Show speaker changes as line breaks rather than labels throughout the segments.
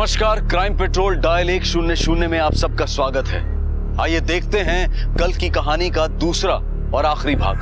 नमस्कार, crime petrol dial 100 में आप सबका स्वागत है। आइए देखते हैं कल की कहानी का दूसरा और आखिरी भाग।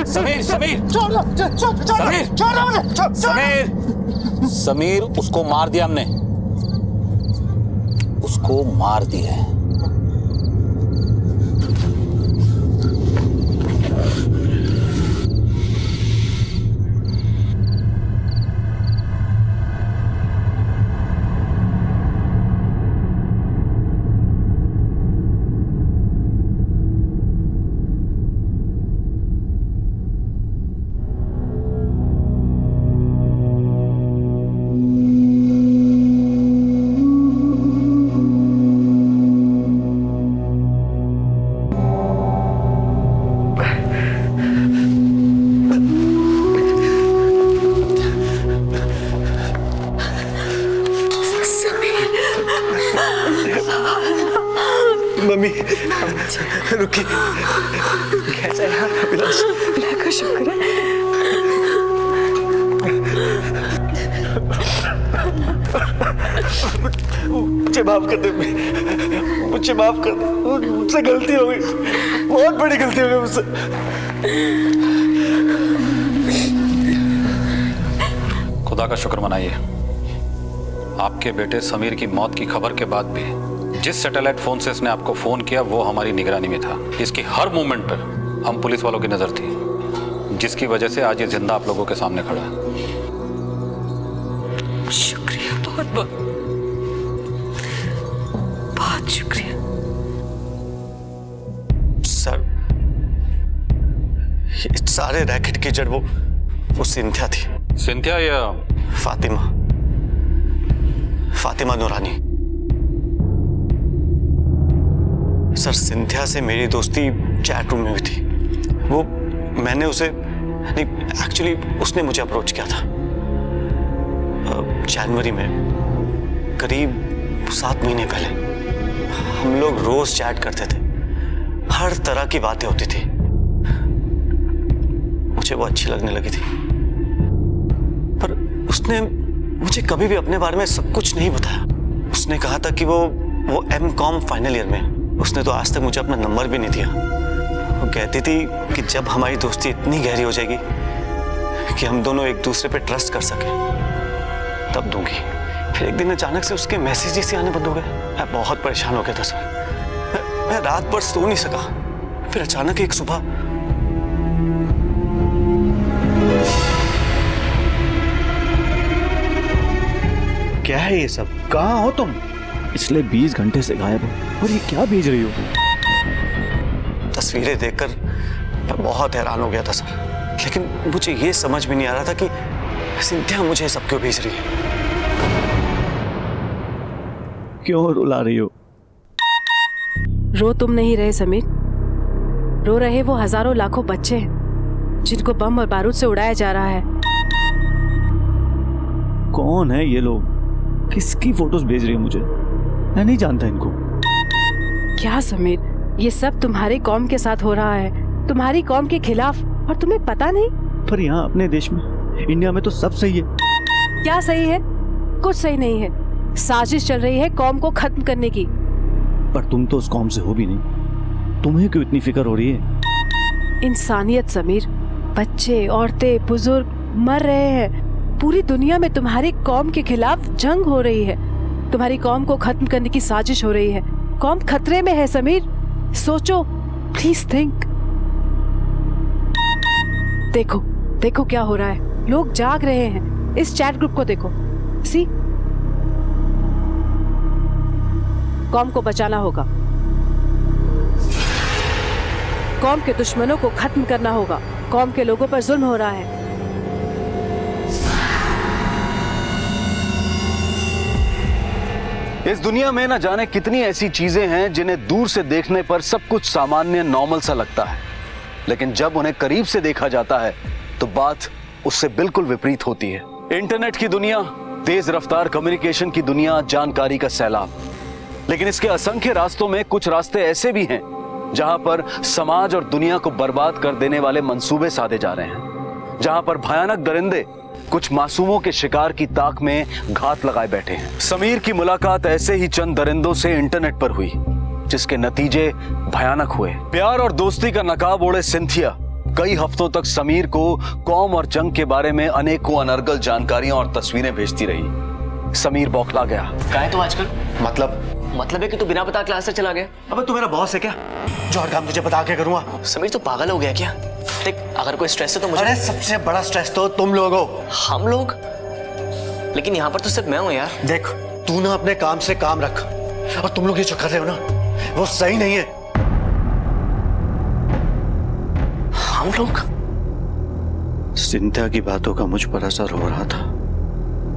समीर समीर समीर समीर उसको मार दिया हमने, उसको मार दिया है।
मम्मी रुकी, कैसा है अभिलाष?
अल्लाह का शुक्र है।
मुझे माफ कर दे, मुझे माफ कर दे, मुझसे गलती हो गई, बहुत बड़ी गलती हो गई मुझसे।
खुदा का शुक्र मनाइए, आपके बेटे समीर की मौत की खबर के बाद भी जिस सैटेलाइट फोन से इसने आपको फोन किया वो हमारी निगरानी में था। इसकी हर मूवमेंट पर हम पुलिस वालों की नजर थी, जिसकी वजह से आज ये जिंदा आप लोगों के सामने खड़ा है।
शुक्रिया, बहुत बहुत बहुत शुक्रिया।
सर, ये सारे रैकेट की जड़ वो सिंथिया थी।
सिंथिया या
फातिमा नूरानी। सर, सिंथिया से मेरी दोस्ती चैट रूम में भी थी। वो मैंने उसे नहीं, एक्चुअली उसने मुझे अप्रोच किया था जनवरी में, करीब 7 महीने पहले। हम लोग रोज चैट करते थे, हर तरह की बातें होती थी। मुझे वो अच्छी लगने लगी थी, पर उसने मुझे कभी भी अपने बारे में सब कुछ नहीं बताया। उसने कहा था कि वो M.Com फाइनल ईयर में। उसने तो आज तक मुझे अपना नंबर भी नहीं दिया। वो कहती थी कि जब हमारी दोस्ती इतनी गहरी हो जाएगी कि हम दोनों एक दूसरे पे ट्रस्ट कर सके तब दूंगी। फिर एक दिन अचानक से उसके मैसेजेस आने बंद हो गए। मैं बहुत परेशान हो गया था सर, मैं रात भर सो नहीं सका। फिर अचानक एक सुबह
क्या है ये सब? कहाँ हो तुम? पिछले 20 घंटे से गायब हो और ये क्या भेज रही हो?
तस्वीरें देखकर मैं बहुत हैरान हो गया था सर, लेकिन मुझे ये समझ में नहीं आ रहा था कि सिंथिया मुझे सब क्यों भेज रही है।
क्यों रुला रही हो?
रो तुम नहीं रहे समीर, रो रहे वो हजारों लाखों बच्चे हैं जिनको बम और बारूद से उड़ाया जा रहा है।
कौन है ये लोग? किसकी फोटोज भेज रही हो मुझे? मैं नहीं जानता इनको।
क्या समीर, ये सब तुम्हारी कौम के साथ हो रहा है, तुम्हारी कौम के खिलाफ, और तुम्हें पता नहीं?
पर यहाँ अपने देश में, इंडिया में तो सब सही है।
क्या सही है? कुछ सही नहीं है। साजिश चल रही है कौम को खत्म करने की।
पर तुम तो उस कौम से हो भी नहीं, तुम्हें क्यों इतनी फिक्र हो रही है?
इंसानियत समीर, बच्चे, औरतें, बुजुर्ग मर रहे हैं। पूरी दुनिया में तुम्हारी कौम के खिलाफ जंग हो रही है, तुम्हारी कौम को खत्म करने की साजिश हो रही है। कौम खतरे में है समीर, सोचो, प्लीज थिंक। देखो देखो क्या हो रहा है, लोग जाग रहे हैं। इस चैट ग्रुप को देखो, सी। कॉम को बचाना होगा, कॉम के दुश्मनों को खत्म करना होगा। कॉम के लोगों पर जुल्म हो रहा है।
इस दुनिया में न जाने कितनी ऐसी चीजें हैं जिन्हें दूर से देखने पर सब कुछ सामान्य नॉर्मल सा लगता है, लेकिन जब उन्हें करीब से देखा जाता है तो बात उससे बिल्कुल विपरीत होती है। इंटरनेट की दुनिया, तेज रफ्तार कम्युनिकेशन की दुनिया, जानकारी का सैलाब। लेकिन इसके असंख्य रास्तों में कुछ रास्ते ऐसे भी हैं जहां पर समाज और दुनिया को बर्बाद कर देने वाले मंसूबे साधे जा रहे हैं, जहां पर भयानक दरिंदे कुछ मासूमों के शिकार की ताक में घात लगाए बैठे हैं। समीर की मुलाकात ऐसे ही चंद दरिंदों से इंटरनेट पर हुई, जिसके नतीजे भयानक हुए। प्यार और दोस्ती का नकाब ओढ़े सिंथिया कई हफ्तों तक समीर को कौम और जंग के बारे में अनेकों अनर्गल जानकारियां और तस्वीरें भेजती रही। समीर बौखला गया।
क्या है तू आजकल?
मतलब
है कि तू बिना बता क्लास से चला गया।
अबे तू मेरा बॉस है क्या जो हर काम तुझे बता के करूंगा?
समीर तू पागल हो गया क्या? देख, अगर कोई स्ट्रेस है तो मुझे।
अरे सबसे बड़ा स्ट्रेस तो तुम लोग हो।
हम लोग? लेकिन यहाँ पर तो सिर्फ मैं हूँ यार।
देख, तू ना अपने काम से काम रख, और तुम लोग ये जो कर रहे हो ना वो सही नहीं है।
हम लोग?
सिंथिया की बातों का मुझ पर असर हो रहा था।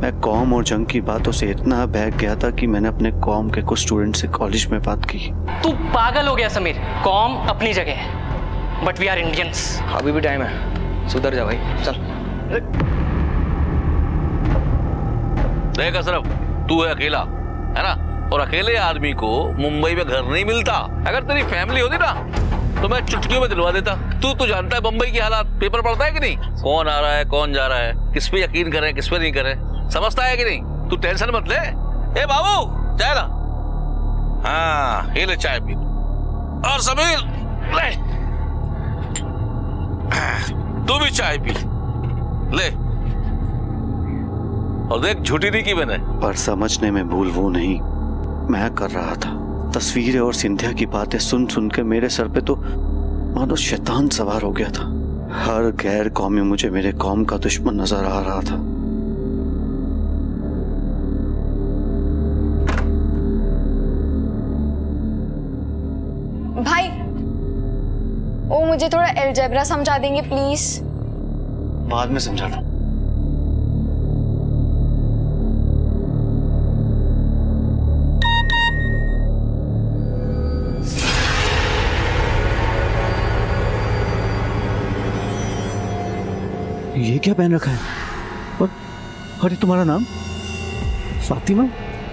मैं कॉम और जंग की बातों से इतना बहक गया था कि मैंने अपने कॉम के कुछ स्टूडेंट से कॉलेज में बात की।
तू पागल हो गया समीर। कॉम अपनी जगह है, बट वी आर इंडियंस।
अभी भी टाइम है, सुधर जा भाई, चल।
देख अशरफ, तू है अकेला, है ना? और अकेले आदमी को मुंबई में घर नहीं मिलता। अगर तेरी फैमिली होती ना तो मैं चुटकियों में दिलवा देता। तू तो जानता है मुंबई की हालात, पेपर पढ़ता है कि नहीं? कौन आ रहा है, कौन जा रहा है, किस पे यकीन करें, किस पे नहीं करें, समझता है कि नहीं? तू टेंशन मत ले। ए बाबू, चाय ला। हाँ, ये ले चाय पी। और समीर, ले तू भी चाय पी ले। और देख, झूठी नहीं की मैंने।
पर समझने में भूल वो नहीं मैं कर रहा था। तस्वीरें और सिंथिया की बातें सुन सुन के मेरे सर पे तो मानो शैतान सवार हो गया था। हर गैर कौमी मुझे मेरे कौम का दुश्मन नजर आ रहा था।
भाई, वो मुझे थोड़ा अलजेब्रा समझा देंगे प्लीज?
बाद में समझा दूं।
ये क्या पहन रखा है? और अरे तुम्हारा नाम? फातिमा?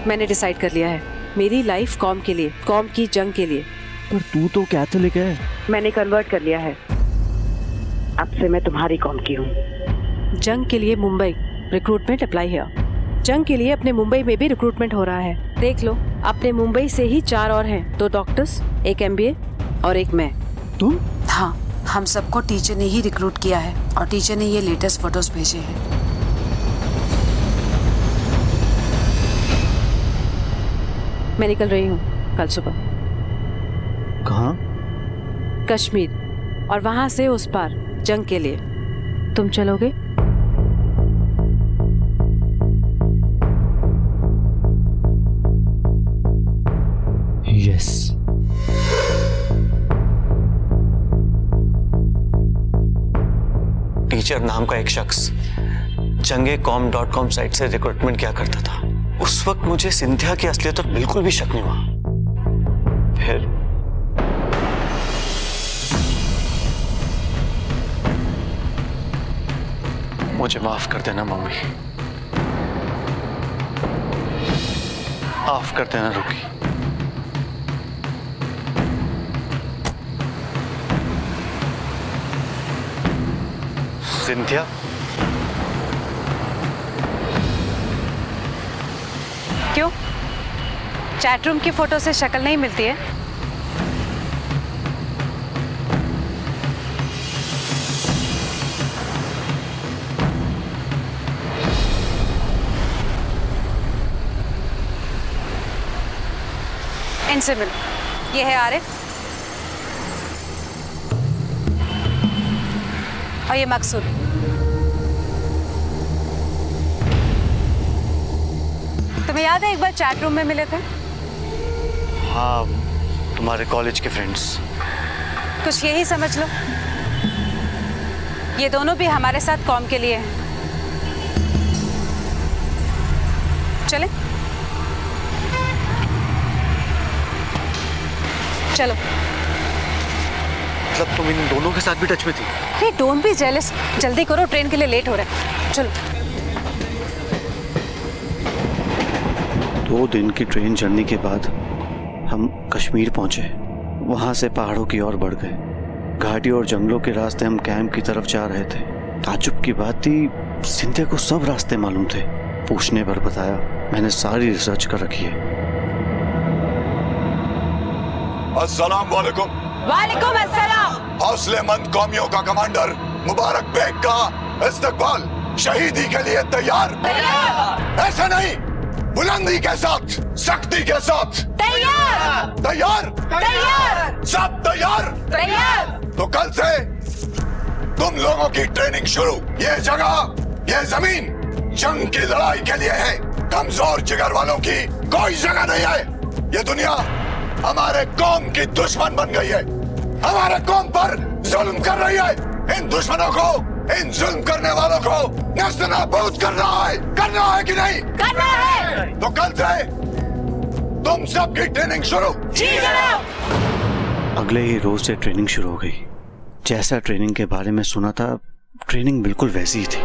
मैंने डिसाइड कर लिया है, मेरी लाइफ कॉम के लिए, कॉम की जंग के लिए।
पर तू तो कैथोलिक है।
मैंने कन्वर्ट कर लिया है, अब से मैं तुम्हारी कॉम की हूँ। जंग के लिए मुंबई, रिक्रूटमेंट अप्लाई है। जंग के लिए अपने मुंबई में भी रिक्रूटमेंट हो रहा है। देख लो, अपने मुंबई से ही 4 और हैं, 2 डॉक्टर्स, 1 MBA और 1 मैं।
तुम?
हाँ, हम सबको टीचर ने ही रिक्रूट किया है और टीचर ने ये लेटेस्ट फोटोज भेजे हैं।
मैं निकल रही हूँ कल सुबह।
कहाँ?
कश्मीर, और वहां से उस पार जंग के लिए। तुम चलोगे?
यस।
टीचर नाम का एक शख्स jangecom.com साइट से रिक्रूटमेंट किया करता था। उस वक्त मुझे सिंथिया की असलियत पर बिल्कुल भी शक नहीं हुआ। फिर मुझे माफ कर देना मम्मी, माफ कर देना रुकी। सिंथिया,
क्यों? चैट रूम की फोटो से शक्ल नहीं मिलती है? इनसे मिलो, ये है आरिफ। और ये मकसूद। तुम्हें याद है एक बार चैट रूम में मिले थे?
हाँ, तुम्हारे कॉलेज के फ्रेंड्स।
कुछ यही समझ लो, ये दोनों भी हमारे साथ कॉम के लिए हैं। चले चलो।
मतलब तुम इन दोनों के साथ भी टच में थी?
हे डोंट बी जेलस, जल्दी करो, ट्रेन के लिए लेट हो रहा है। चलो।
2 दिन की ट्रेन जर्नी के बाद हम कश्मीर पहुंचे। वहां से पहाड़ों की ओर बढ़ गए। घाटी और जंगलों के रास्ते हम कैंप की तरफ जा रहे थे। ताज्जुब की बात थी, सिंधिया को सब रास्ते मालूम थे। पूछने पर बताया, मैंने सारी रिसर्च कर रखी है।
अस्सलाम वालेकुम।
वालेकुम अस्सलाम।
हौसलेमंद कौमियों का कमांडर मुबारक बेग का इस्तकबाल। शहीदी के लिए तैयार? ऐसा नहीं, बुलंदी के साथ, सख्ती के साथ।
तैयार।
तैयार?
तैयार।
सब तैयार?
तैयार।
तो कल से तुम लोगों की ट्रेनिंग शुरू। ये जगह, ये जमीन जंग की लड़ाई के लिए है। कमजोर जिगर वालों की कोई जगह नहीं है। ये दुनिया हमारे कौम की दुश्मन बन गई है, हमारे कौम पर जुल्म कर रही है। इन दुश्मनों को, इन जुल्म करने वालों को नेस्तनाबूद करना है कि नहीं?
करना है।
तो कल से तुम सबकी ट्रेनिंग शुरू।
जी जनाब।
अगले ही रोज से ट्रेनिंग शुरू हो गई। जैसा ट्रेनिंग के बारे में सुना था, ट्रेनिंग बिल्कुल वैसी ही थी।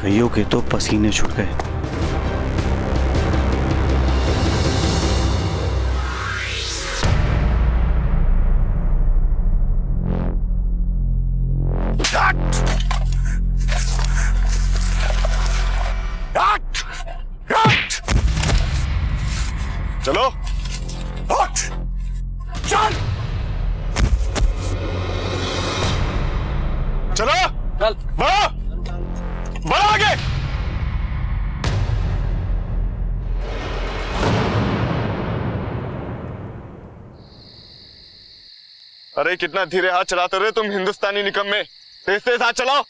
कईयों के तो पसीने छूट गए।
चलो, हट, चल, चलो, चल, बढ़ो, बढ़ो आगे। अरे कितना धीरे हाथ चलाते रहे तुम हिंदुस्तानी निकम्मे, तेज तेज हाथ चलाओ।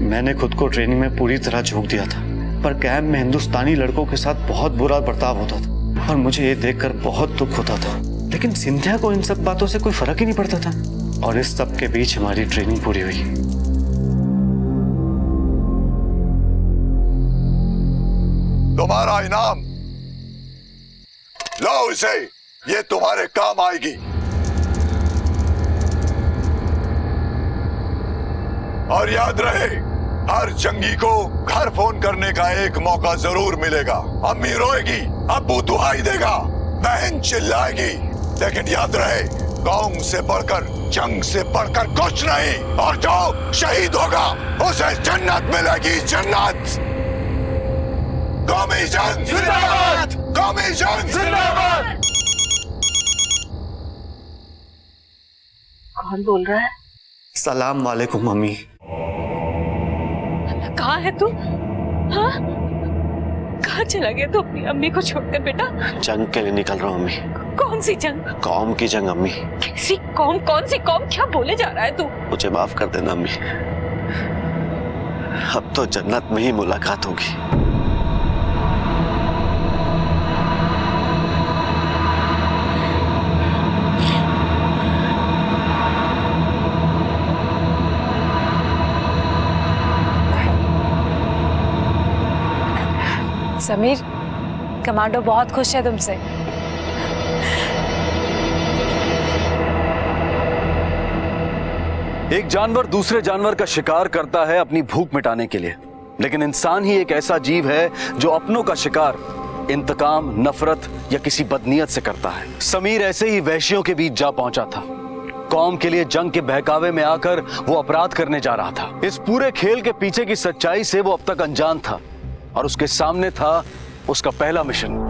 मैंने खुद को ट्रेनिंग में पूरी तरह झोंक दिया था, पर कैंप में हिंदुस्तानी लड़कों के साथ बहुत बुरा बर्ताव होता था और मुझे ये देखकर बहुत दुख होता था। लेकिन सिंधिया को इन सब बातों से कोई फर्क ही नहीं पड़ता था और इस सब के बीच हमारी ट्रेनिंग पूरी हुई।
तुम्हारा इनाम लो, इसे, ये तुम्हारे काम आएगी। और याद रहे, हर जंगी को घर फोन करने का एक मौका जरूर मिलेगा। अम्मी रोएगी, अब्बू दुहाई देगा, बहन चिल्लाएगी, लेकिन याद रहे, कौम से बढ़कर, जंग से बढ़कर कुछ नहीं। और जो शहीद होगा उसे जन्नत मिलेगी, जन्नत। कौमी जंग जिंदाबाद, कौमी जंग जिंदाबाद।
कौन बोल रहा है?
सलाम वालेकुम मम्मी।
कहाँ है तू? हाँ? कहाँ चला गया तू अपनी अम्मी को छोड़कर बेटा?
जंग के लिए निकल रहा हूँ अम्मी।
कौन सी जंग?
कौम की जंग अम्मी।
कैसी कौम? कौन सी कौम? क्या बोले जा रहा है तू?
मुझे माफ कर देना अम्मी।
अब तो जन्नत में ही मुलाकात होगी।
समीर, कमांडो बहुत खुश है तुमसे।
एक जानवर दूसरे जानवर का शिकार करता है अपनी भूख मिटाने के लिए, लेकिन इंसान ही एक ऐसा जीव है जो अपनों का शिकार इंतकाम, नफरत या किसी बदनीयत से करता है। समीर ऐसे ही वहशियों के बीच जा पहुंचा था। कौम के लिए जंग के बहकावे में आकर वो अपराध करने जा रहा था। इस पूरे खेल के पीछे की सच्चाई से वो अब तक अनजान था और उसके सामने था उसका पहला मिशन।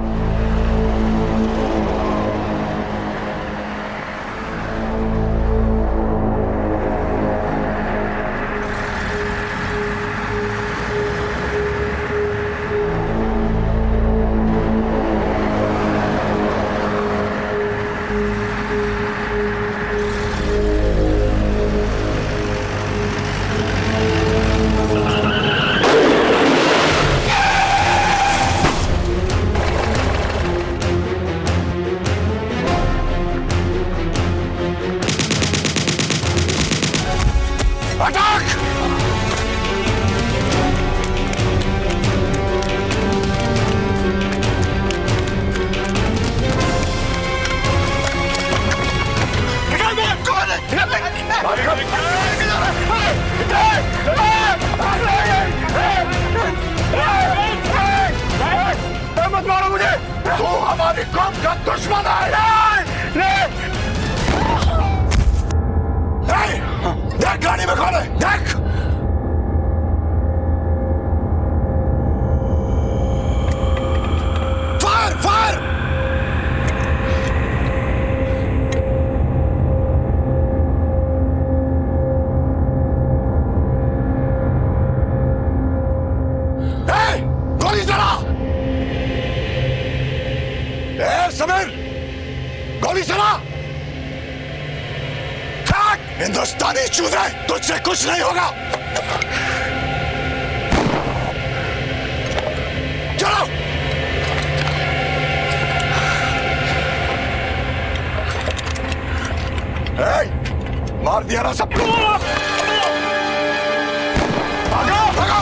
मत मारो मुझे, तू हमारी कौम का दुश्मन है। देख गाड़ी में कौन है, देख। Fire fire. गोली चला। समीर, गोली चला। हिंदुस्तानी चूजे, तुझसे कुछ नहीं होगा। चलो। मार दिया ना सबको। भागो भागो।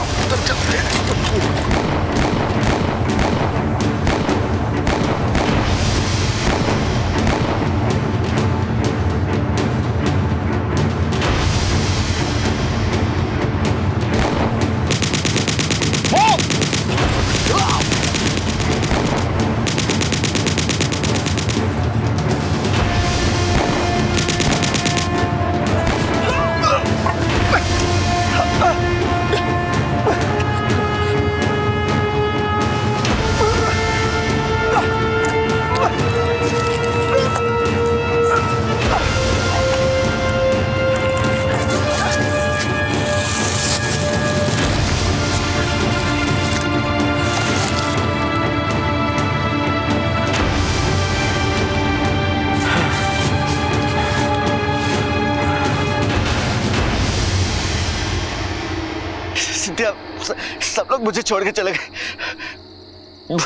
सब लोग मुझे छोड़ के चले गए।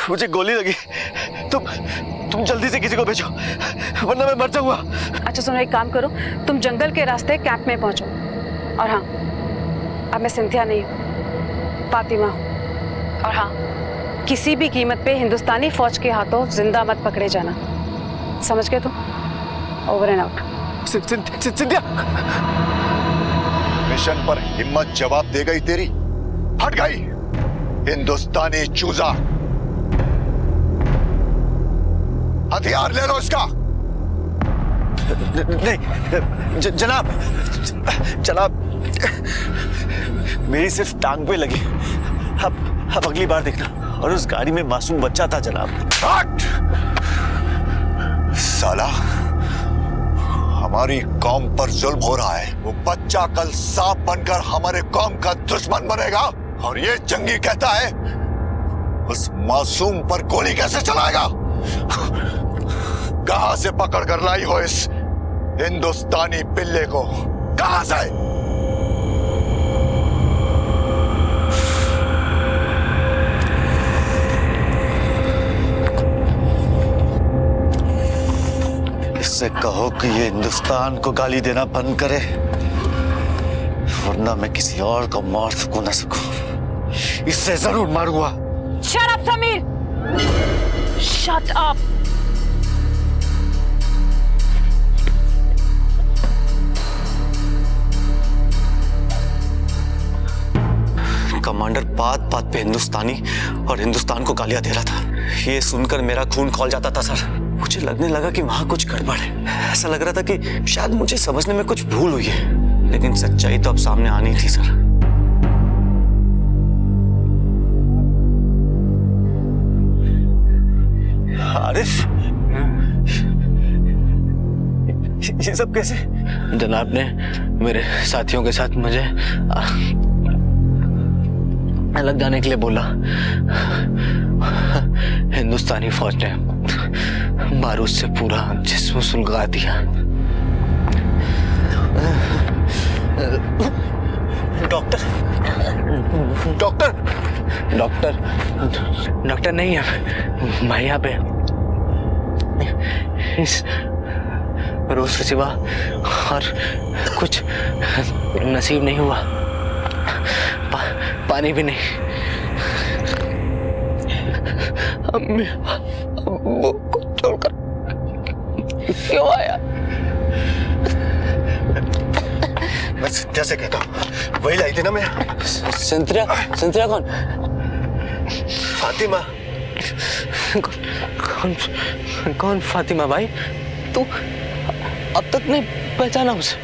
मुझे गोली लगी। तुम जल्दी से किसी को भेजो, वरना मैं मर जाऊंगा।
अच्छा सुनो, एक काम करो, तुम जंगल के रास्ते कैंप में पहुंचो। और हाँ, अब मैं सिंथिया नहीं हूँ, फातिमा हूँ। और हाँ, किसी भी कीमत पे हिंदुस्तानी फौज के हाथों जिंदा मत पकड़े जाना, समझ गए तुम? Over and out.
Cynthia,
mission पर हिम्मत जवाब दे गई तेरी, हट गई हिंदुस्तानी चूजा। हथियार ले लो इसका।
नहीं जनाब, मेरी सिर्फ टांग पे लगी। अब अगली बार देखना। और उस गाड़ी में मासूम बच्चा था जनाब।
हट! साला, हमारी कौम पर जुल्म हो रहा है। वो बच्चा कल सांप बनकर हमारे कौम का दुश्मन बनेगा और ये जंगी कहता है उस मासूम पर गोली कैसे चलाएगा? कहां से पकड़ कर लाई हो इस हिंदुस्तानी पिल्ले को? कहां से?
से कहो कि ये हिंदुस्तान को गाली देना बंद करे, वरना मैं किसी और को मार सकूं ना सकूं, इससे जरूर मारूंगा।
Shut up Sameer, shut up.
Commander बात बात पे हिंदुस्तानी और हिंदुस्तान को गालियां दे रहा था। ये सुनकर मेरा खून खौल जाता था सर। मुझे लगने लगा कि वहां कुछ गड़बड़ है। ऐसा लग रहा था कि शायद मुझे समझने में कुछ भूल हुई है, लेकिन सच्चाई तो अब सामने आनी थी सर। आरिफ, ये सब कैसे?
जनाब ने मेरे साथियों के साथ मुझे अलग जाने के लिए बोला। हिंदुस्तानी फौज ने बारूद से पूरा जिस्म सुलगा दिया।
डॉक्टर डॉक्टर
डॉक्टर डॉक्टर नहीं है मैं यहाँ पे। इस रोज के सिवा और कुछ नसीब नहीं हुआ। पानी भी नहीं। अम्मी वो छोड़कर क्यों आया?
मैं सिंथिया से कहता हूँ, वही लाई थी ना मैं।
संतरा कौन?
फातिमा।
कौन फातिमा भाई? तू अब तक नहीं पहचाना उसे?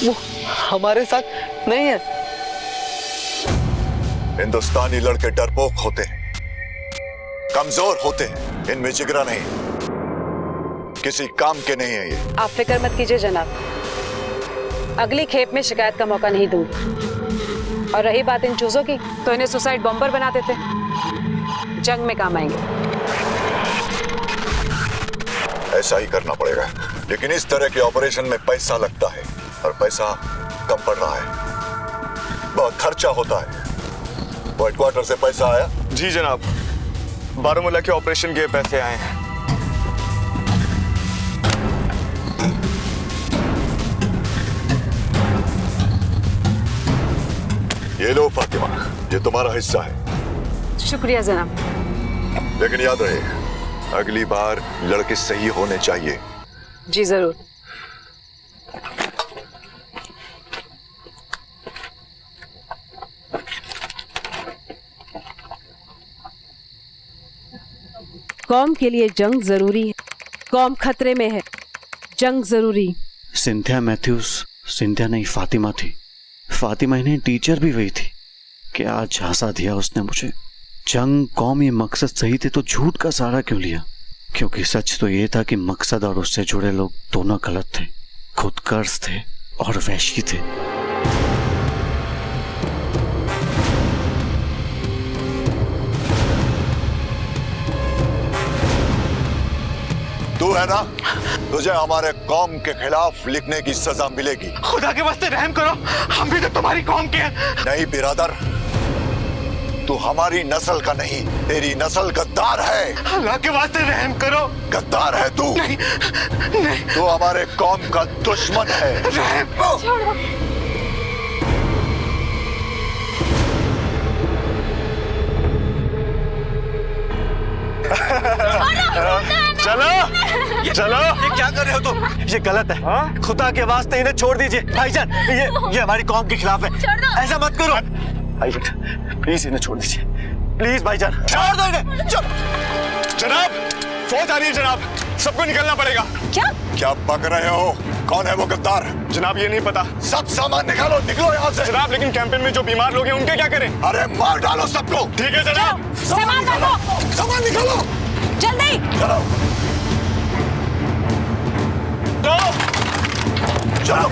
वो हमारे साथ नहीं है।
हिंदुस्तानी लड़के डरपोक होते हैं, कमजोर होते हैं, इनमें जिगरा नहीं, किसी काम के नहीं है ये।
आप फिक्र मत कीजिए जनाब, अगली खेप में शिकायत का मौका नहीं दूंगी। और रही बात इन चूजों की, तो इन्हें सुसाइड बॉम्बर बना देते, जंग में काम आएंगे।
ऐसा ही करना पड़ेगा, लेकिन इस तरह के ऑपरेशन में पैसा लगता है और पैसा कम पड़ रहा है, बहुत खर्चा होता है। हेडक्वार्टर से पैसा आया?
जी जनाब, बारामूला के ऑपरेशन के पैसे आए हैं।
ये लो फातिमा, ये तुम्हारा हिस्सा है।
शुक्रिया जनाब।
लेकिन याद रहे, अगली बार लड़के सही होने चाहिए।
जी जरूर।
कौम के लिए जंग जरूरी है, कौम खतरे में है, जंग जरूरी।
सिंथिया मैथ्यूज सिंथिया नहीं फातिमा थी। फातिमा इन्हें टीचर भी वही थी। क्या झांसा दिया उसने मुझे। जंग कौम ये मकसद सही थे तो झूठ का सहारा क्यों लिया? क्योंकि सच तो ये था कि मकसद और उससे जुड़े लोग दोनों गलत थे, खुदगर्ज थे और वैशी थे।
तू है ना, तुझे हमारे कौम के खिलाफ लिखने की सजा मिलेगी।
खुदा के वास्ते रहम करो, हम भी तो तुम्हारी कौम के हैं।
नहीं बिरादर, तू हमारी नस्ल का नहीं, तेरी नस्ल गद्दार है।
अल्लाह के वास्ते रहम करो।
गद्दार है तू।
नहीं, नहीं।
तू हमारे कौम का दुश्मन है।
चलो चलो।
ये क्या कर रहे हो तुम? ये गलत है। खुदा के वास्ते इन्हें छोड़ दीजिए भाईजान। ये हमारी कौम के खिलाफ है, ऐसा मत करो भाईजान। प्लीज इन्हें छोड़ दीजिए, प्लीज भाईजान, छोड़ दो इन्हें।
जनाब, फौज आ रही है जनाब, सबको निकलना पड़ेगा।
क्या बक रहे हो? कौन है वो गद्दार?
जनाब ये नहीं पता।
सब सामान निकालो, निकलो यहाँ से।
जनाब लेकिन कैंपेन में जो बीमार लोग हैं उनके क्या करें?
अरे मार डालो सबको।
ठीक है जनाब।
सामान रखो,
सामान निकालो
जल्दी।
चलो चलो।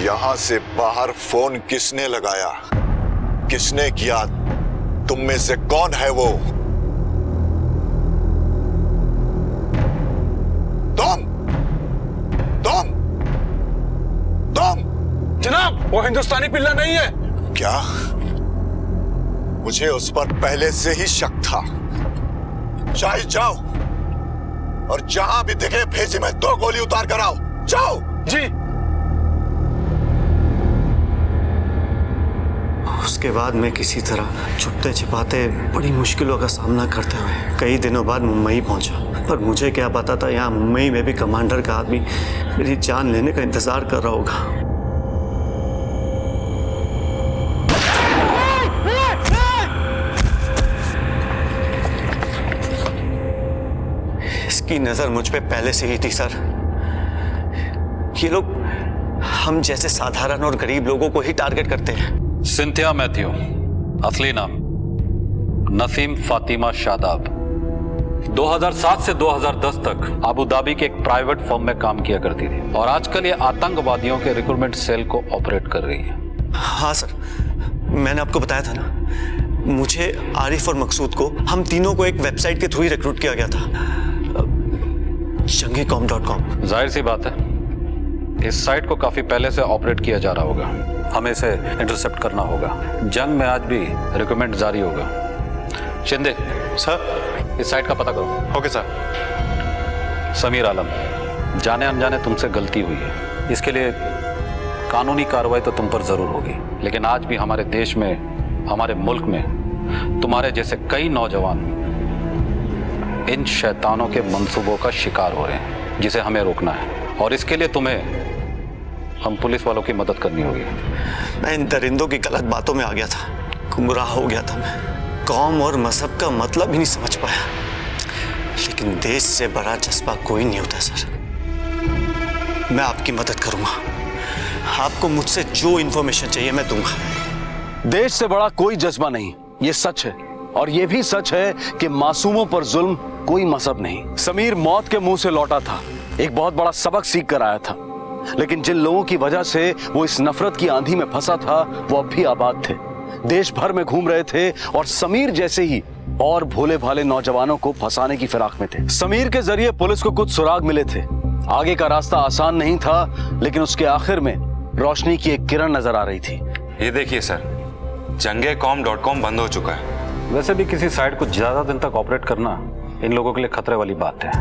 यहाँ से बाहर फोन किसने लगाया? किसने किया? तुम में से कौन है वो? तुम
जनाब वो हिंदुस्तानी पिल्ला नहीं है,
क्या? मुझे उस पर पहले से ही शक था। चाहे जाओ और जहां भी दिखे भेजे में 2 गोली उतार कर आओ। जाओ।
जी।
उसके बाद मैं किसी तरह छुपते छिपाते बड़ी मुश्किलों का सामना करते हुए कई दिनों बाद मुंबई पहुंचा। पर मुझे क्या पता था यहाँ मुंबई में भी कमांडर का आदमी मेरी जान लेने का इंतजार कर रहा होगा। इसकी नजर मुझ पे पहले से ही थी सर। ये लोग हम जैसे साधारण और गरीब लोगों को ही टारगेट करते हैं।
सिंथिया मैथ्यू, असली नाम नसीम फातिमा शादाब। 2007 से 2010 तक अबू धाबी के एक प्राइवेट फर्म में काम किया करती थी और आजकल ये आतंकवादियों के रिक्रूटमेंट सेल को ऑपरेट कर रही है।
हाँ सर, मैंने आपको बताया था ना, मुझे आरिफ और मकसूद को हम तीनों को एक वेबसाइट के थ्रू ही रिक्रूट किया गया था, jangecom.com।
जाहिर सी बात है, इस साइट को काफी पहले से ऑपरेट किया जा रहा होगा। हमें इसे इंटरसेप्ट करना होगा। जंग में आज भी रिक्रूटमेंट जारी होगा। शिंदे
सर,
इस साइट का पता करो।
Okay sir.
समीर आलम, जाने अनजाने तुमसे गलती हुई है, इसके लिए कानूनी कार्रवाई तो तुम पर जरूर होगी। लेकिन आज भी हमारे देश में, हमारे मुल्क में तुम्हारे जैसे कई नौजवान इन शैतानों के मंसूबों का शिकार हो रहे हैं, जिसे हमें रोकना है। और इसके लिए तुम्हें हम पुलिस वालों की मदद करनी होगी।
मैं इन दरिंदों की गलत बातों में आ गया था, गुमराह हो गया था मैं। कौम और मजहब का मतलब ही नहीं समझ पाया। लेकिन देश से बड़ा जज्बा कोई नहीं होता सर। मैं आपकी मदद करूंगा। आपको मुझसे जो इंफॉर्मेशन चाहिए मैं दूंगा।
देश से बड़ा कोई जज्बा नहीं, ये सच है। और ये भी सच है कि मासूमों पर जुल्म कोई मजहब नहीं। समीर मौत के मुंह से लौटा था, एक बहुत बड़ा सबक सीख कर आया था। लेकिन जिन लोगों की वजह से वो इस नफरत की आंधी में फंसा था, वो अब भी आबाद थे, देश भर में घूम रहे थे और समीर जैसे ही और भोले भाले नौजवानों को फंसाने की फिराक में थे। समीर के जरिए पुलिस को कुछ सुराग मिले थे। आगे का रास्ता आसान नहीं था, लेकिन उसके आखिर में रोशनी की एक किरण नजर आ रही थी।
ये देखिए सर, jangecom.com बंद हो चुका है।
वैसे भी किसी साइट को ज्यादा दिन तक ऑपरेट करना इन लोगों के लिए खतरे वाली बात है,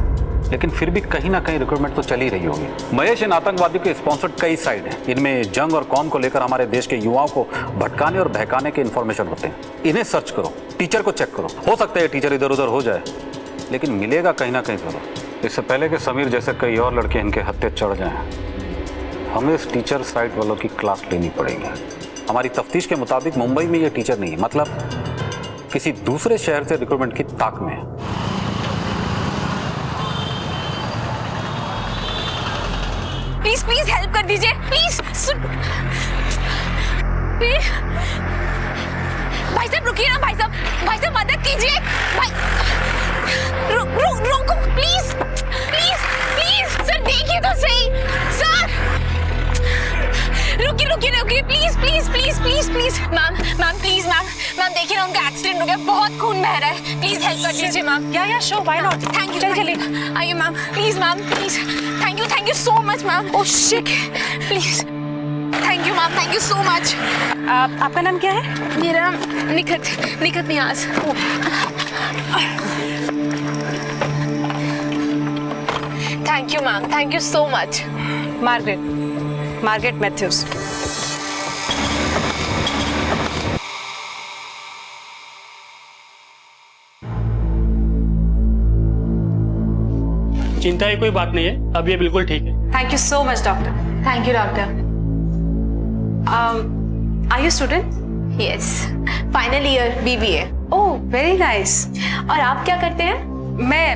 लेकिन फिर भी कहीं ना कहीं रिक्रूटमेंट तो चल ही रही होगी। महेश, इन आतंकवादियों के स्पॉन्सर्ड कई साइट हैं। इनमें जंग और कौम को लेकर हमारे देश के युवाओं को भटकाने और बहकाने के इन्फॉर्मेशन होते हैं। इन्हें सर्च करो, टीचर को चेक करो। हो सकता है टीचर इधर उधर हो जाए, लेकिन मिलेगा कहीं ना कहीं जरूर। इससे पहले कि समीर जैसे कई और लड़के इनके हत्थे चढ़ जाएं, हमें इस टीचर साइट वालों की क्लास लेनी पड़ेगी। हमारी तफ्तीश के मुताबिक मुंबई में ये टीचर नहीं है, मतलब किसी दूसरे शहर से रिक्रूटमेंट की ताक में है।
प्लीज प्लीज हेल्प कर दीजिए, प्लीज। भाई साहब रुकिए ना, भाई साहब मदद कीजिए। भाई रोको प्लीज प्लीज प्लीज। सर देखिए तो सही सर। रुकिए please please please please please. Ma'am please ma'am देखिए ना, उनका एक्सीडेंट हो गया, बहुत खून बह रहा है। प्लीज हेल्प कर दीजिए मैम।
या show why not.
Thank you. चलिए आइए ma'am, please thank you so much ma'am. Oh shit, please thank you so much.
आपका नाम क्या है?
मेरा नाम Nikhat Niyaz. Thank you ma'am, thank you so much.
Margaret Matthews.
चिंता की कोई बात नहीं है, अब ये बिल्कुल ठीक है।
Thank you so much doctor.
Thank you doctor.
Are you student?
Yes, final year BBA।
Oh very nice.
और आप क्या करते हैं?
मैं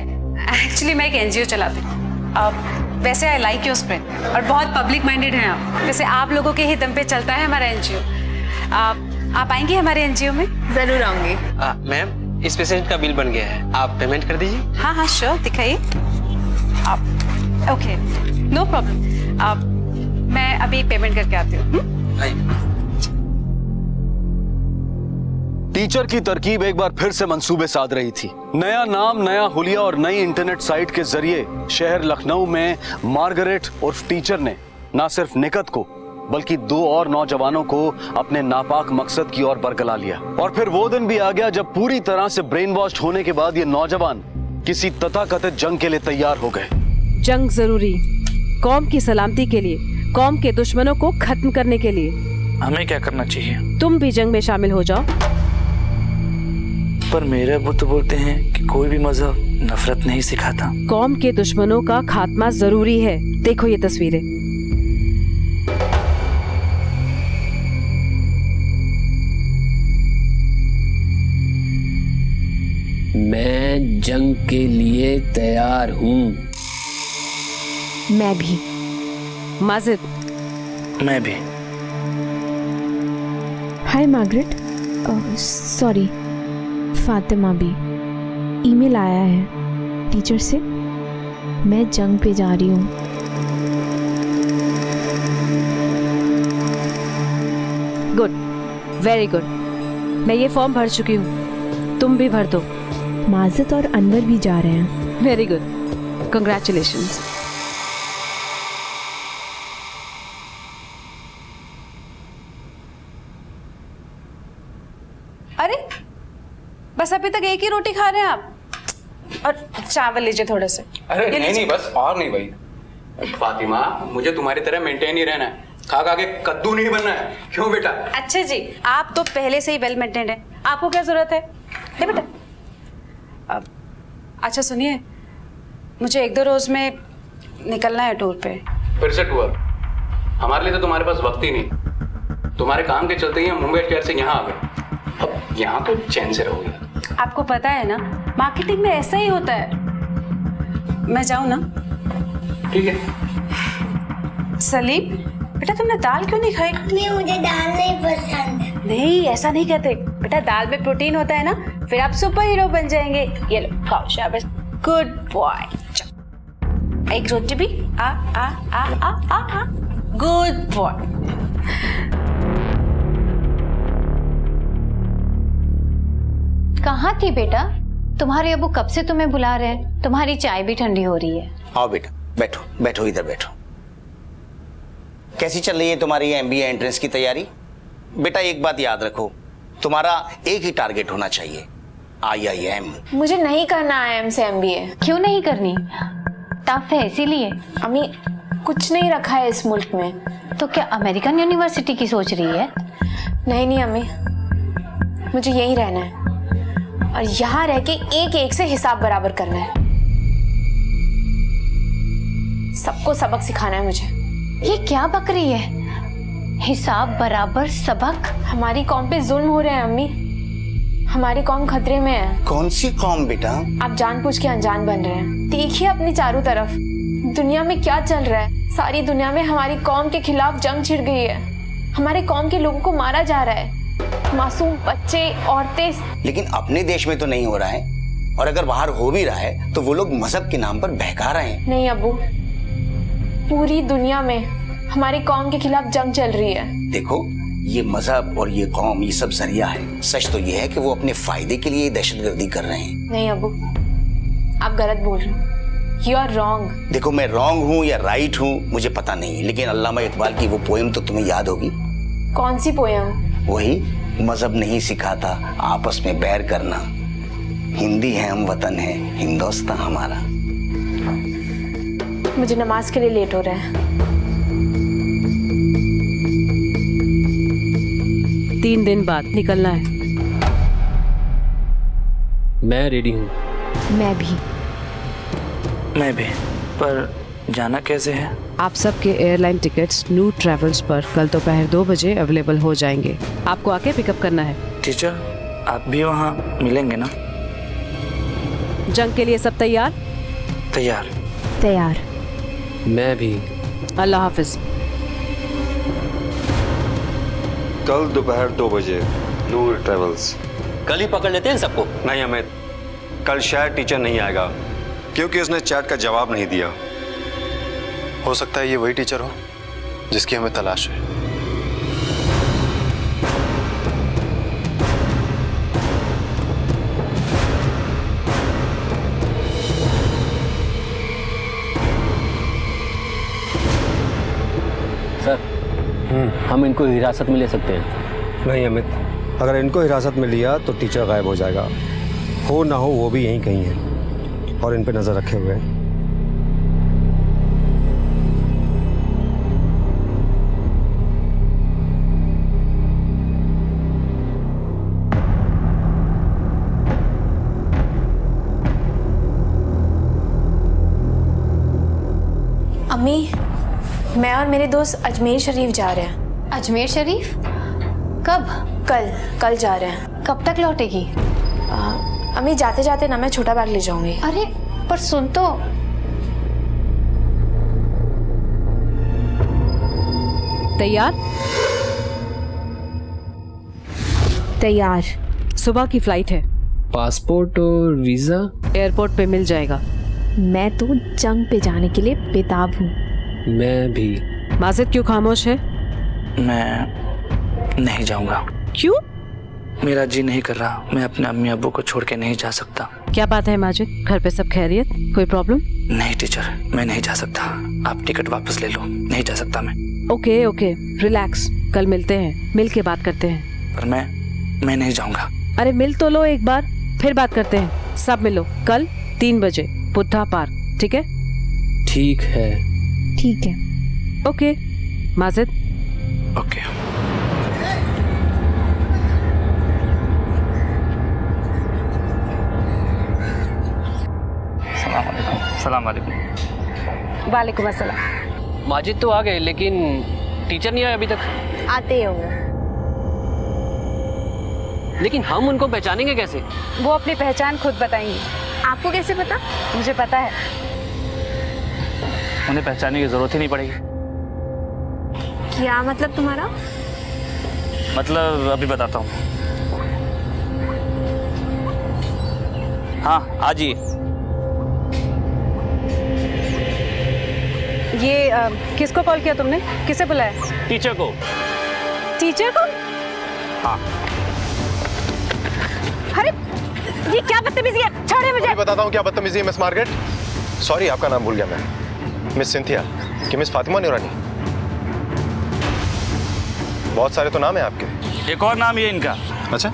एक NGO चलाती हूँ। वैसे आई लाइक योर स्पिरिट और बहुत पब्लिक माइंडेड हैं आप। वैसे आप लोगों के ही दम पे चलता है हमारा NGO। आप आएंगे हमारे NGO में?
जरूर आऊंगी।
मैम, इस पेशेंट का बिल बन गया है, आप पेमेंट कर दीजिए।
हाँ श्योर, दिखाइए आप। Okay no problem. मैं अभी पेमेंट करके आती हूँ।
टीचर की तरकीब एक बार फिर से मंसूबे साध रही थी। नया नाम, नया हुलिया और नई इंटरनेट साइट के जरिए शहर लखनऊ में मार्गरेट उर्फ टीचर ने न सिर्फ निकत को बल्कि 2 और नौजवानों को अपने नापाक मकसद की ओर बरगला लिया। और फिर वो दिन भी आ गया जब पूरी तरह से ब्रेन वॉश होने के बाद ये नौजवान किसी तथाकथित जंग के लिए तैयार हो गए।
जंग जरूरी, कौम की सलामती के लिए, कौम के दुश्मनों को खत्म करने के लिए।
हमें क्या करना चाहिए?
तुम भी जंग में शामिल हो जाओ।
पर मेरे अब्बू तो बोलते हैं कि कोई भी मजहब नफरत नहीं सिखाता।
कौम के दुश्मनों का खात्मा जरूरी है। देखो ये तस्वीरें।
मैं जंग के लिए तैयार हूँ।
मैं भी।
माजिद?
मैं भी।
हाय मार्गरेट, सॉरी, फातिमा भी। ईमेल आया है टीचर से, मैं जंग पे जा रही हूँ।
Good, very good. मैं ये फॉर्म भर चुकी हूँ, तुम भी भर दो।
माजिद और अनवर भी जा रहे हैं।
Very good, congratulations.
अरे बस अभी तक एक ही रोटी खा रहे हैं आप? और चावल लीजिए थोड़े से।
अरे नहीं बस और नहीं भाई। फातिमा, मुझे तुम्हारी तरह मेंटेन ही रहना है, खा खा के कद्दू नहीं बनना है। क्यों बेटा?
अच्छा जी, आप तो पहले से ही वेल मेंटेन्ड है, आपको क्या जरूरत है? ले बेटा। अब अच्छा सुनिए, मुझे 1-2 रोज में निकलना है टूर पे।
फिर से टूर? हमारे लिए तो तुम्हारे पास वक्त ही नहीं। तुम्हारे काम के चलते ही हम मुंबई शहर से यहाँ आ गए। अब यहाँ तो चैन से रहोगे।
आपको पता है ना, मार्केटिंग में ऐसा ही होता है। मैं जाऊँ ना?
ठीक है।
सलीम बेटा, तुमने दाल क्यों नहीं खाई?
नहीं, मुझे दाल नहीं पसंद।
नहीं, ऐसा नहीं कहते बेटा, दाल में प्रोटीन होता है ना, फिर आप सुपर हीरो बन जाएंगे। ये लो खाओ, शाबाश, गुड बॉय। एक रोटी भी। आ आ आ आ आ आ, गुड बॉय।
कहाँ थी बेटा? तुम्हारे अब्बू कब से तुम्हें बुला रहे हैं, तुम्हारी चाय भी ठंडी हो रही है।
आओ बेटा, बैठो बैठो, इधर बैठो। कैसी चल रही है तुम्हारी MBA एंट्रेंस की तैयारी? बेटा एक बात याद रखो, तुम्हारा एक ही टारगेट होना चाहिए, IIM।
मुझे नहीं करना IIM से MBA।
क्यों नहीं करनी? टफ है इसीलिए।
अम्मी, कुछ नहीं रखा है इस मुल्क में।
तो क्या अमेरिकन यूनिवर्सिटी की सोच रही है?
नहीं अम्मी, मुझे यहीं रहना है और यहाँ रह के एक से हिसाब बराबर करना है। सबको सबक सिखाना है मुझे।
ये क्या बक रही है? हिसाब बराबर सबक?
हमारी कौम पे जुल्म हो रहे हैं अम्मी, हमारी कौम खतरे में है।
कौन सी कौम बेटा?
आप जानबूझ के अनजान बन रहे हैं। देखिए अपनी चारों तरफ दुनिया में क्या चल रहा है। सारी दुनिया में हमारी कौम के खिलाफ जंग छिड़ गई है। हमारे कौम के लोगों को मारा जा रहा है, मासूम बच्चे, औरतें।
लेकिन अपने देश में तो नहीं हो रहा है, और अगर बाहर हो भी रहा है तो वो लोग मजहब के नाम पर बहका रहे हैं।
नहीं अब्बू, पूरी दुनिया में हमारी कौम के खिलाफ जंग चल रही है।
देखो, ये मजहब और ये कौम, ये सब जरिया है। सच तो ये है कि वो अपने फायदे के लिए दहशतगर्दी कर रहे हैं।
नहीं अब्बू, आप गलत बोल रहे हो। You are wrong।
देखो, मैं रॉन्ग हूँ या राइट हूँ मुझे पता नहीं, लेकिन अल्लामा इकबाल की वो पोएम तो तुम्हें याद होगी।
कौन सी पोएम?
वही, मजहब नहीं सिखाता आपस में बैर करना, हिंदी है हम वतन है हिंदुस्तान हमारा।
मुझे नमाज के लिए लेट हो रहा है।
3 दिन बाद निकलना है।
मैं रेडी हूँ।
मैं भी।
मैं भी। पर जाना कैसे है?
आप सबके एयरलाइन टिकट्स न्यू ट्रेवल्स पर कल दोपहर 2 बजे अवेलेबल हो जाएंगे। आपको आके पिकअप करना है।
टीचर, आप भी वहाँ मिलेंगे ना?
जंग के लिए सब तैयार?
तैयार।
तैयार।
मैं भी।
अल्लाह हाफिज।
कल दोपहर 2 बजे नूर ट्रेवल्स।
कल ही पकड़ लेते हैं सबको।
नहीं अमित, कल शायद टीचर नहीं आएगा क्योंकि उसने चैट का जवाब नहीं दिया। हो सकता है ये वही टीचर हो जिसकी हमें तलाश है।
सर, हम इनको हिरासत में ले सकते हैं।
नहीं अमित, अगर इनको हिरासत में लिया तो टीचर गायब हो जाएगा। हो ना हो वो भी यहीं कहीं है और इन पे नजर रखे हुए हैं।
अम्मी, मैं और मेरे दोस्त अजमेर शरीफ जा रहे हैं।
अजमेर शरीफ? कब?
कल जा रहे हैं।
कब तक लौटेगी?
अम्मी, जाते जाते ना मैं छोटा बैग ले जाऊंगी।
अरे पर सुन तो।
तैयार? तैयार। सुबह की फ्लाइट है।
पासपोर्ट और वीजा
एयरपोर्ट पे मिल जाएगा।
मैं तो जंग पे जाने के लिए बेताब हूँ।
मैं भी।
माजिद क्यों खामोश है?
मैं नहीं जाऊंगा।
क्यों?
मेरा जी नहीं कर रहा। मैं अपने अम्मी अब्बू को छोड़ के नहीं जा सकता।
क्या बात है माजिद, घर पे सब खैरियत? कोई प्रॉब्लम?
नहीं टीचर, मैं नहीं जा सकता। आप टिकट वापस ले लो। नहीं जा सकता मैं।
Okay okay, relax. कल मिलते हैं, मिल के बात करते हैं।
पर मैं नहीं जाऊंगा।
अरे मिल तो लो एक बार, फिर बात करते हैं। सब मिलो कल 3 बजे बुद्धा पार्क, ठीक है?
ठीक है।
ठीक है।
ओके माजिद।
ओके।
सलाम वालेकुम।
वालेकुम अस्सलाम।
माजिद तो आ गए लेकिन टीचर नहीं आए अभी तक।
आते होंगे।
लेकिन हम उनको पहचानेंगे कैसे?
वो अपनी पहचान खुद बताएंगी।
आपको कैसे पता?
मुझे पता है।
उन्हें पहचानने की जरूरत ही नहीं पड़ेगी।
क्या मतलब तुम्हारा?
मतलब अभी बताता हूँ। हाँ आ जाइए।
ये किसको कॉल किया तुमने? किसे बुलाया?
टीचर को।
टीचर को?
हाँ।
अरे ये क्या बदतमीजी है? छोड़िए मुझे।
बताता हूँ क्या बदतमीजी है मिस मार्गरेट। सॉरी, आपका नाम भूल गया मैं। मिस सिंथिया कि मिस फातिमा नूरानी? बहुत सारे तो नाम है आपके।
एक और नाम ये इनका।
अच्छा,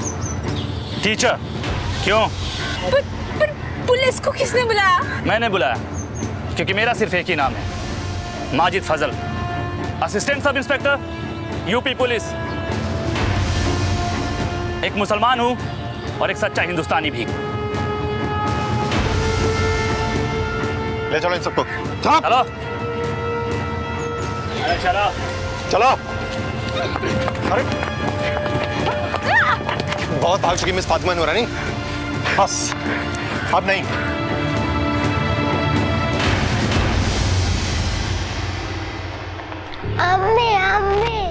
टीचर। क्यों?
पर पुलिस को किसने बुलाया?
मैंने बुलाया क्योंकि मेरा सिर्फ एक ही नाम है, Majid Fazal, assistant sub inspector, UP police. एक मुसलमान हूं और एक सच्चा हिंदुस्तानी भी।
ले चलो इन सबको।
चलो। अरे चलो
चलो। अरे बहुत भाग चुकी मिस फातिमा नूरानी, बस अब नहीं।
अम्मी अम्मी।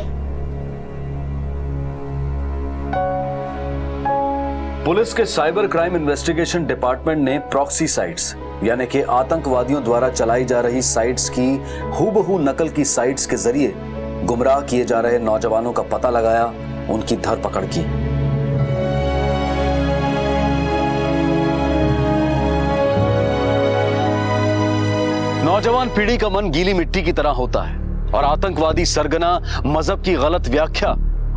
पुलिस के साइबर क्राइम इन्वेस्टिगेशन डिपार्टमेंट ने प्रॉक्सी साइट्स यानी कि आतंकवादियों द्वारा चलाई जा रही साइट्स की हूबहू नकल की साइट्स के जरिए गुमराह किए जा रहे नौजवानों का पता लगाया, उनकी धरपकड़ की। नौजवान पीढ़ी का मन गीली मिट्टी की तरह होता है और आतंकवादी सरगना मजहब की गलत व्याख्या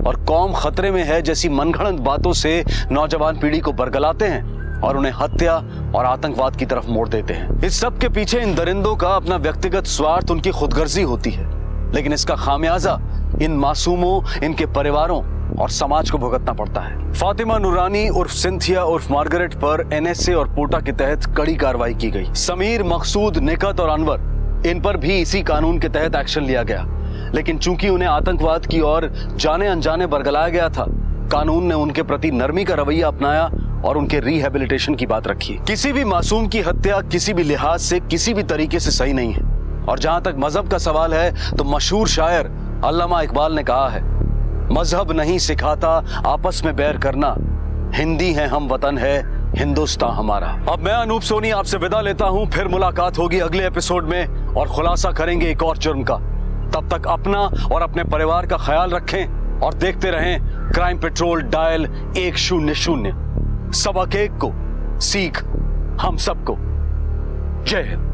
और कौम खतरे में है जैसी मनगढ़ंत बातों से नौजवान पीढ़ी को बरगलाते हैं और उन्हें हत्या और आतंकवाद की तरफ मोड़ देते हैं। इस सब के पीछे इन दरिंदों का अपना व्यक्तिगत स्वार्थ, उनकी खुदगर्जी होती है, लेकिन इसका खामियाजा इन मासूमों, इनके परिवारों और समाज को भुगतना पड़ता है। फातिमा नूरानी उर्फ सिंथिया उर्फ मार्गरेट पर एनएसए और पोटा के तहत कड़ी कार्रवाई की गई। समीर, मकसूद, निकत और अनवर, इन पर भी इसी कानून के तहत एक्शन लिया गया, लेकिन चूंकि उन्हें आतंकवाद की ओर जाने अनजाने बरगलाया गया था, कानून ने उनके प्रति नरमी का रवैया अपनाया और उनके रिहेबिलिटेशन की बात रखी। किसी भी मासूम की हत्या किसी भी लिहाज से, किसी भी तरीके से सही नहीं है। और जहां तक मजहब का सवाल है तो मशहूर शायर अल्लामा इकबाल ने कहा है, मजहब नहीं सिखाता आपस में बैर करना, हिंदी है हम, वतन है हिंदुस्तान हमारा। अब मैं अनूप सोनी आपसे विदा लेता हूं, फिर मुलाकात होगी अगले एपिसोड में और खुलासा करेंगे एक और जुर्म का। तब तक अपना और अपने परिवार का ख्याल रखें और देखते रहें क्राइम पेट्रोल डायल 100। सबक एक को सीख हम सबको। जय हिंद।